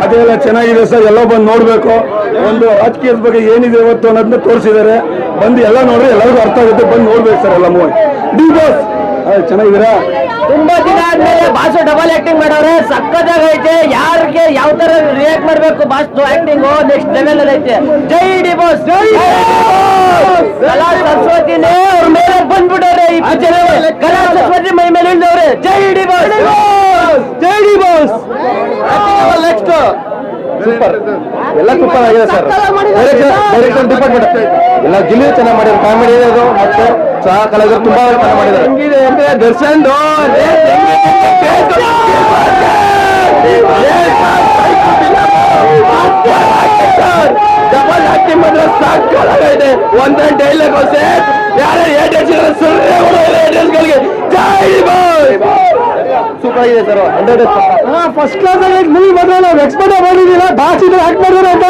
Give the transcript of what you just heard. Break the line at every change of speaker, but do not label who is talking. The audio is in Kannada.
ಕಥೆ ಎಲ್ಲ ಚೆನ್ನಾಗಿದೆ ಸರ್, ಎಲ್ಲ ಬಂದು ನೋಡ್ಬೇಕು. ಒಂದು ರಾಜಕೀಯದ ಬಗ್ಗೆ ಏನಿದೆ ಇವತ್ತು ಅನ್ನೋದನ್ನ ತೋರಿಸಿದ್ದಾರೆ. ಬಂದು ಎಲ್ಲ ನೋಡ್ರಿ, ಎಲ್ಲರಿಗೂ ಅರ್ಥ ಆಗುತ್ತೆ. ಬಂದು ನೋಡ್ಬೇಕು ಸರ್ ಎಲ್ಲ ಮೂವಿ. ಡಿ ಬಾಸ್ ಚೆನ್ನಾಗಿದ್ದೀರಾ?
ತುಂಬಾ ದಿನ ಆದ್ಮೇಲೆ ಬಾಸು ಡಬಲ್ ಆಕ್ಟಿಂಗ್ ಮಾಡವ್ರೆ, ಸಕ್ಕತ್ತಾಗ ಐತೆ. ಯಾರಿಗೆ ಯಾವ ತರ ರಿಯಾಕ್ಟ್ ಮಾಡ್ಬೇಕು ಬಾಸ್ ಆಕ್ಟಿಂಗ್ ನೆಕ್ಸ್ಟ್ ಲೆವೆಲ್ ಅಲ್ಲಿ ಐತೆ. ಜೈ ಡಿ ಬಾಸ್, ಜೈ ಕಲಾ ಸರಸ್ವತಿನೇ ಅವ್ರ ಮೇಲೆ ಬಂದ್ಬಿಟ್ಟವ್ರೆ. ಈ ಪಿಕ್ಚರ್ ಕಲಾ ಸರಸ್ವತಿ ಮೈ ಮೇಲೆ ಇಳ್ದವ್ರೆ. ಜೈ ಡಿ ಬಾಸ್, ಜೈ ಡಿ ಬಾಸ್. ನೆಕ್ಸ್ಟ್
ಸೂಪರ್, ಎಲ್ಲ ಸೂಪರ್ ಆಗಿದೆ ಸರ್. ಡೈರೆಕ್ಷನ್ ಡಿಪಾರ್ಟ್ಮೆಂಟ್ ಎಲ್ಲ ಗಿಲ್ಲಿ ಚೆನ್ನಾಗಿ ಮಾಡಿದ್ರು. ಕಾಮಿಡಿ ಅದು ಮತ್ತೆ ಸಹ ಕಲಾವಿದರು ತುಂಬಾ ಚೆನ್ನಾಗಿ ಮಾಡಿದ್ದಾರೆ. ಹೆಂಗಿದೆ ಅಂದ್ರೆ ದರ್ಶನ್ ಡಬಲ್ ಆಕ್ಟಿಂಗ್ ಮಾತ್ರ ಸಾಕಾಗಿದೆ. ಒಂದೇ ಡೈಲಾಗ್ ಯಾರು ಸೂಪರ್ ಆಗಿದೆ ಸರ್. ಫಸ್ಟ್ ಕ್ಲಾಸ್ ಆಗಿ ಮೂವಿ ಬಂದ್ರೆ ನಾವು ಎಕ್ಸ್ಪೆಕ್ಟ್ ಮಾಡಿದಿಲ್ಲ. ಬಾಸ್ ಇದ್ರೆ ಆಕ್ಟ್ ಮಾಡಿದ್ರೆ ಅಂತ